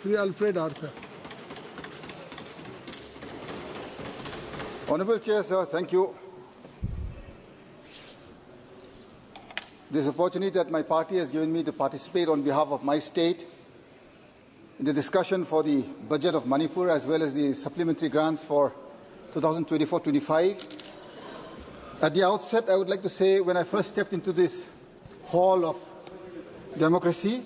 Sri Alfred Arthur. Honourable Chair, sir, thank you. This opportunity that my party has given me to participate on behalf of my state in the discussion for the budget of Manipur as well as the supplementary grants for 2024-25. At the outset, I would like to say when I first stepped into this hall of democracy,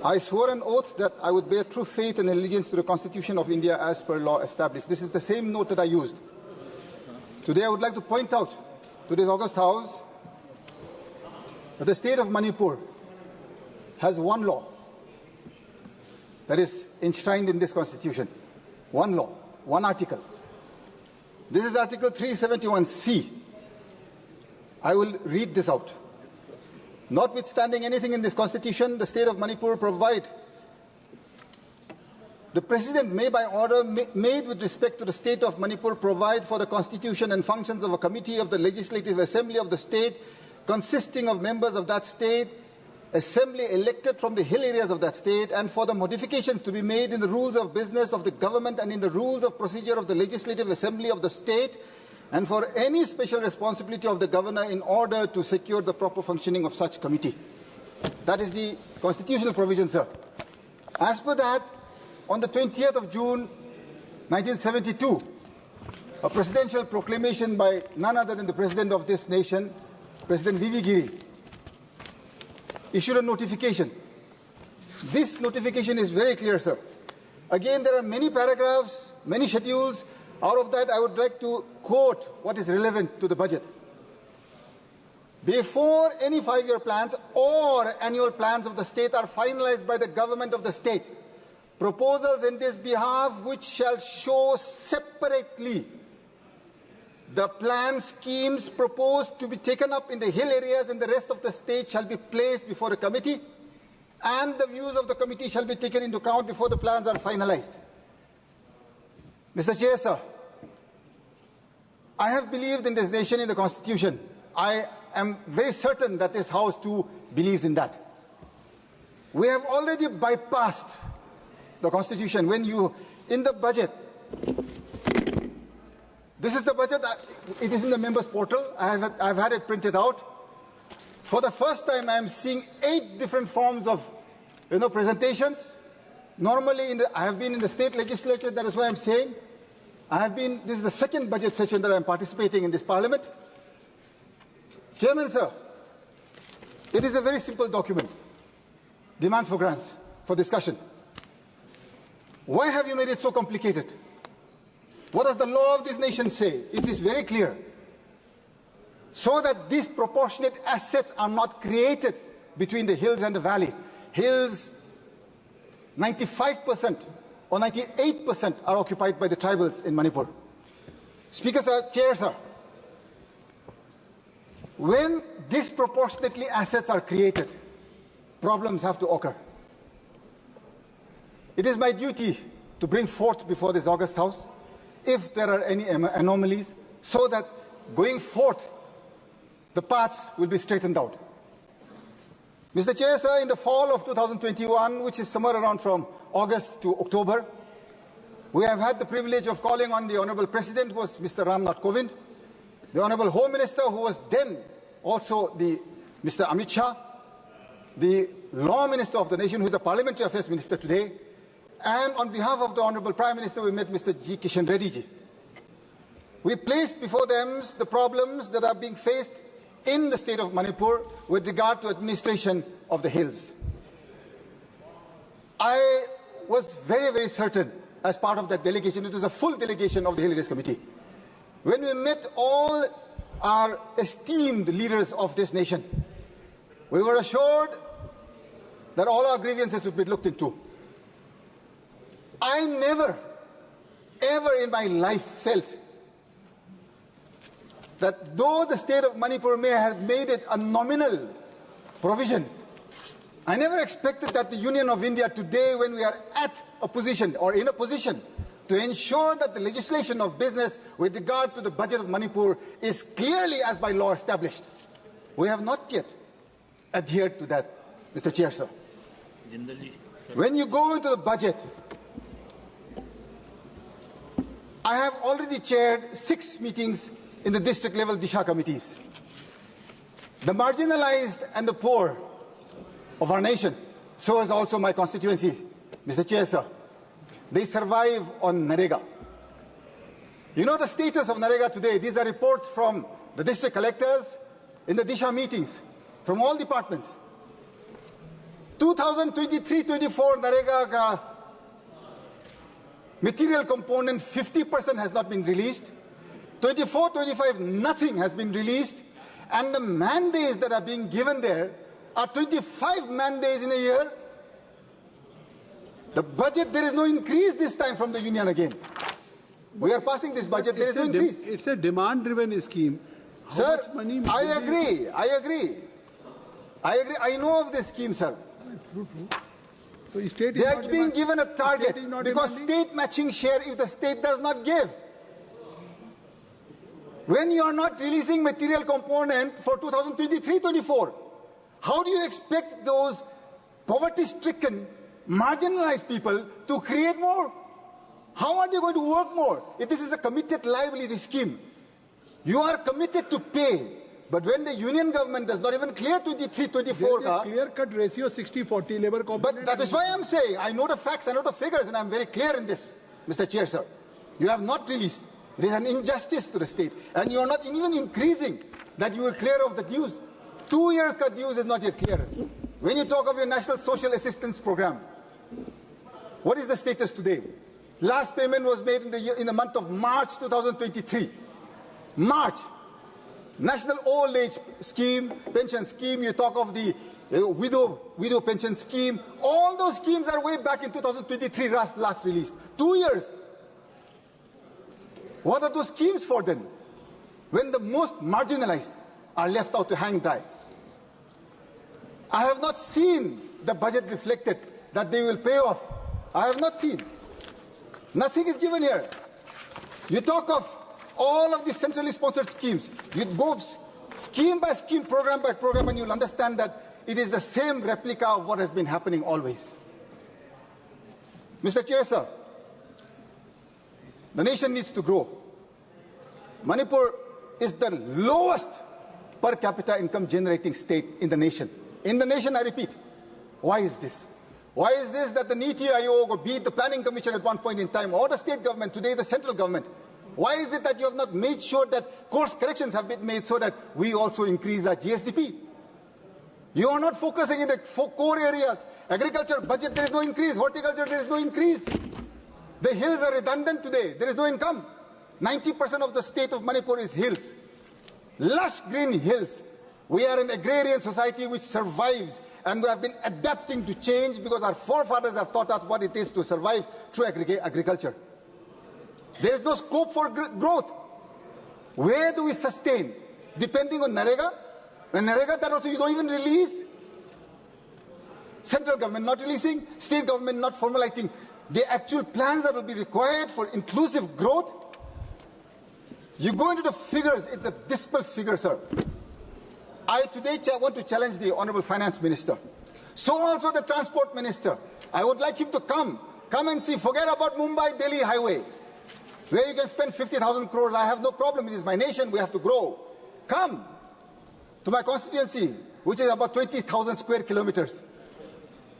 I swore an oath that I would bear true faith and allegiance to the Constitution of India as per law established. This is the same note that I used. Today I would like to point out to this august House that the state of Manipur has one law that is enshrined in this Constitution. One law, one article. This is Article 371C. I will read this out. Notwithstanding anything in this Constitution, the state of Manipur provide the President may by order made with respect to the state of Manipur provide for the constitution and functions of a committee of the Legislative Assembly of the state consisting of members of that state, assembly elected from the hill areas of that state, and for the modifications to be made in the rules of business of the government and in the rules of procedure of the Legislative Assembly of the state, and for any special responsibility of the governor in order to secure the proper functioning of such committee. That is the constitutional provision, sir. As per that, on the 20th of June 1972, a presidential proclamation by none other than the President of this nation, President V.V. Giri, issued a notification. This notification is very clear, sir. Again, there are many paragraphs, many schedules. Out of that, I would like to quote what is relevant to the budget. Before any 5-year plans or annual plans of the state are finalized by the government of the state, proposals in this behalf which shall show separately the plan schemes proposed to be taken up in the hill areas and the rest of the state shall be placed before the committee, and the views of the committee shall be taken into account before the plans are finalized. Mr. Chair, sir, I have believed in this nation, in the Constitution. I am very certain that this House too believes in that. We have already bypassed the Constitution. When you, in the budget, this is the budget, it is in the members' portal. I've had it printed out. For the first time, I am seeing 8 different forms of, presentations. Normally, I have been in the state legislature, that is why I'm saying. This is the second budget session that I'm participating in this parliament. Chairman, sir, it is a very simple document. Demand for grants, for discussion. Why have you made it so complicated? What does the law of this nation say? It is very clear. So that disproportionate assets are not created between the hills and the valley. Hills, 95% or 98% are occupied by the tribals in Manipur. Speaker, sir, Chair, sir, when disproportionately assets are created, problems have to occur. It is my duty to bring forth before this august House if there are any anomalies, so that going forth, the paths will be straightened out. Mr. Chair, sir, in the fall of 2021, which is somewhere around from August to October, we have had the privilege of calling on the Honourable President, who was Mr. Ramnath Kovind, the Honourable Home Minister, who was then also Mr. Amit Shah, the Law Minister of the nation, who is the Parliamentary Affairs Minister today, and on behalf of the Honourable Prime Minister, we met Mr. G. Kishan Reddy ji. We placed before them the problems that are being faced in the state of Manipur with regard to administration of the hills. I was very, very certain as part of that delegation, it was a full delegation of the Hill Areas Committee. When we met all our esteemed leaders of this nation, we were assured that all our grievances would be looked into. I never, ever in my life felt that though the state of Manipur may have made it a nominal provision, I never expected that the Union of India today, when we are at a position or in a position to ensure that the legislation of business with regard to the budget of Manipur is clearly as by law established, we have not yet adhered to that, Mr. Chair, sir. When you go into the budget, I have already chaired 6 meetings in the district level Disha committees. The marginalized and the poor of our nation, so is also my constituency, Mr. Chair, sir. They survive on Narega. You know the status of Narega today. These are reports from the district collectors in the Disha meetings from all departments. 2023-24 Narega ka material component 50% has not been released. 24-25 nothing has been released, and the man-days that are being given there are 25 man-days in a year. The budget, there is no increase this time from the union again. We are passing this budget, there is no increase. It's a demand-driven scheme. Sir, I agree. I know of this scheme, sir. So state they are being given a target because state matching share if the state does not give. When you are not releasing material component for 2023-24, how do you expect those poverty-stricken, marginalized people to create more? How are they going to work more? If this is a committed liability scheme, you are committed to pay. But when the union government does not even clear 23-24, clear-cut ratio 60-40 labor component. But that is why I am saying I know the facts, I know the figures, and I am very clear in this, Mr. Chair, sir. You have not released. There is an injustice to the state, and you are not even increasing that you will clear off the dues. 2 years cut dues is not yet clear. When you talk of your National Social Assistance Program, what is the status today? Last payment was made in the month of March 2023. March. National Old Age Scheme, Pension Scheme, you talk of the widow pension scheme. All those schemes are way back in 2023, last released. 2 years. What are those schemes for then? When the most marginalized are left out to hang dry. I have not seen the budget reflected that they will pay off. I have not seen. Nothing is given here. You talk of all of the centrally sponsored schemes. You go scheme by scheme, program by program, and you'll understand that it is the same replica of what has been happening always. Mr. Chair, sir, the nation needs to grow. Manipur is the lowest per capita income generating state in the nation. In the nation, I repeat. Why is this? Why is this that the Niti Aayog, or be it the Planning Commission at one point in time, or the state government, today the central government, why is it that you have not made sure that course corrections have been made so that we also increase our GSDP? You are not focusing in the core areas. Agriculture budget, there is no increase. Horticulture, there is no increase. The hills are redundant today. There is no income. 90% of the state of Manipur is hills. Lush green hills. We are an agrarian society which survives, and we have been adapting to change because our forefathers have taught us what it is to survive through agriculture. There is no scope for growth. Where do we sustain? Depending on Narega? When Narega, that also you don't even release. Central government not releasing, state government not formulating the actual plans that will be required for inclusive growth. You go into the figures, it's a dismal figure, sir. I today want to challenge the Honorable Finance Minister. So also the Transport Minister. I would like him to come and see, forget about Mumbai-Delhi highway, where you can spend 50,000 crores. I have no problem. It is my nation. We have to grow. Come to my constituency, which is about 20,000 square kilometers.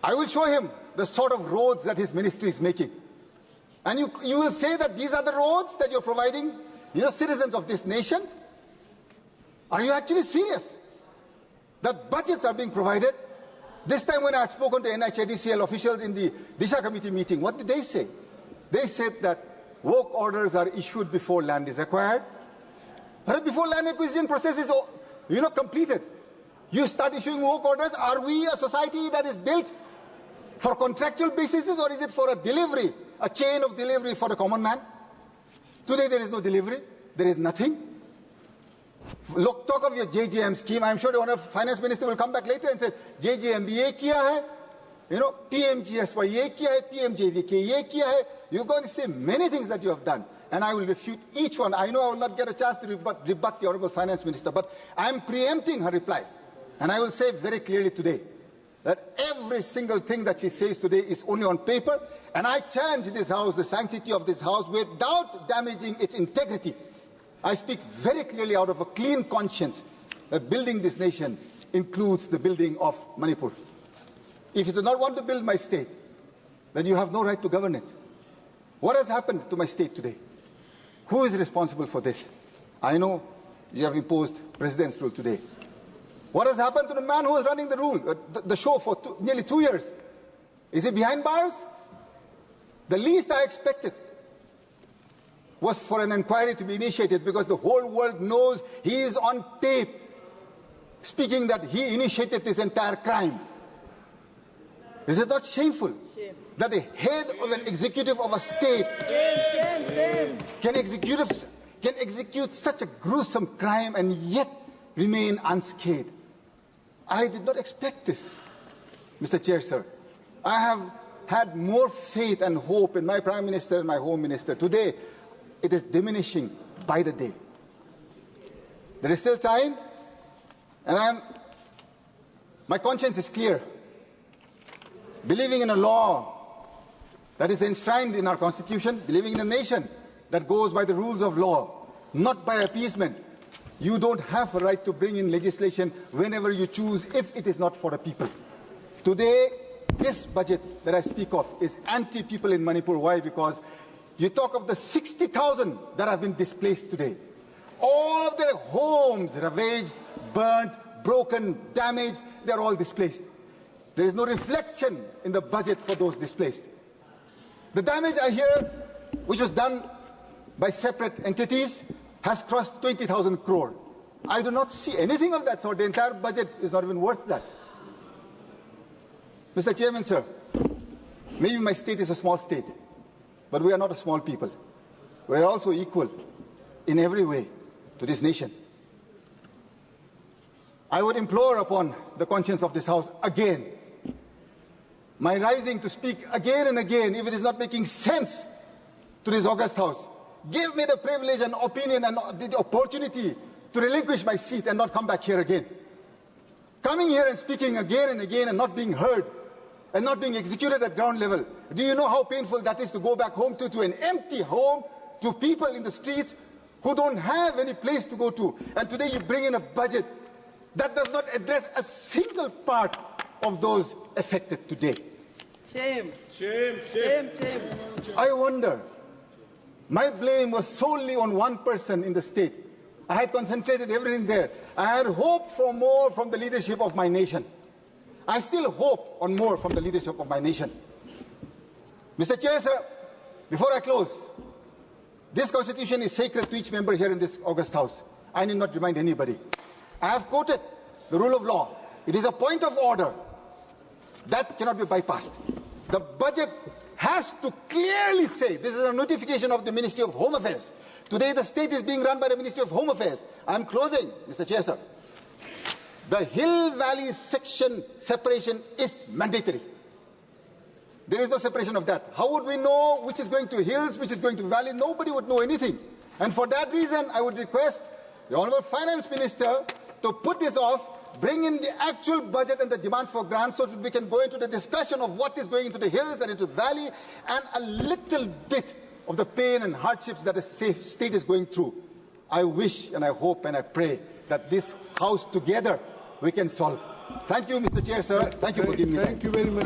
I will show him the sort of roads that his ministry is making. And you will say that these are the roads that you're providing, citizens of this nation? Are you actually serious? That budgets are being provided? This time when I had spoken to NHADCL officials in the Disha committee meeting, what did they say? They said that work orders are issued before land is acquired. But before land acquisition process is completed, you start issuing work orders. Are we a society that is built for contractual basis, or is it for a delivery, a chain of delivery for the common man? Today there is no delivery. There is nothing. Look, talk of your JJM scheme. I'm sure the Honourable Finance Minister will come back later and say, JJM ye kiya hai, PMGSY ye kiya hai, PMJVK ye kiya hai. You're going to say many things that you have done, and I will refute each one. I know I will not get a chance to rebut the Honourable Finance Minister, but I am preempting her reply. And I will say very clearly today that every single thing that she says today is only on paper, and I challenge this House, the sanctity of this House, without damaging its integrity. I speak very clearly out of a clean conscience that building this nation includes the building of Manipur. If you do not want to build my state, then you have no right to govern it. What has happened to my state today? Who is responsible for this? I know you have imposed President's rule today. What has happened to the man who was running the show for nearly 2 years? Is he behind bars? The least I expected was for an inquiry to be initiated, because the whole world knows he is on tape speaking that he initiated this entire crime. Is it not shameful that the head of an executive of a state can execute such a gruesome crime and yet remain unscathed? I did not expect this, Mr. Chair, sir. I have had more faith and hope in my Prime Minister and my Home Minister. Today, it is diminishing by the day. There is still time, and my conscience is clear. Believing in a law that is enshrined in our Constitution, believing in a nation that goes by the rules of law, not by appeasement, you don't have a right to bring in legislation whenever you choose if it is not for the people. Today, this budget that I speak of is anti-people in Manipur. Why? Because you talk of the 60,000 that have been displaced today. All of their homes ravaged, burnt, broken, damaged, they're all displaced. There is no reflection in the budget for those displaced. The damage I hear, which was done by separate entities, has crossed 20,000 crore. I do not see anything of that sort. The entire budget is not even worth that. Mr. Chairman, sir, maybe my state is a small state, but we are not a small people. We are also equal in every way to this nation. I would implore upon the conscience of this House again, my rising to speak again and again, if it is not making sense to this august House. Give me the privilege and opinion and the opportunity to relinquish my seat and not come back here again. Coming here and speaking again and again and not being heard and not being executed at ground level. Do you know how painful that is to go back home to an empty home, to people in the streets who don't have any place to go to? And today you bring in a budget that does not address a single part of those affected today. Shame. Shame, shame. Shame, shame. I wonder, my blame was solely on one person in the state. I had concentrated everything there. I had hoped for more from the leadership of my nation. I still hope on more from the leadership of my nation. Mr. Chair, sir, before I close, this Constitution is sacred to each member here in this august House. I need not remind anybody. I have quoted the rule of law. It is a point of order. That cannot be bypassed. The budget has to clearly say, this is a notification of the Ministry of Home Affairs. Today the state is being run by the Ministry of Home Affairs. I am closing, Mr. Chair, sir. The Hill-Valley section separation is mandatory. There is no separation of that. How would we know which is going to hills, which is going to valley? Nobody would know anything. And for that reason, I would request the Honourable Finance Minister to put this off, bring in the actual budget and the demands for grants so that we can go into the discussion of what is going into the hills and into the valley and a little bit of the pain and hardships that the state is going through. I wish and I hope and I pray that this House together we can solve. Thank you, Mr. Chair, sir. Thank you for giving me time. Thank you very much.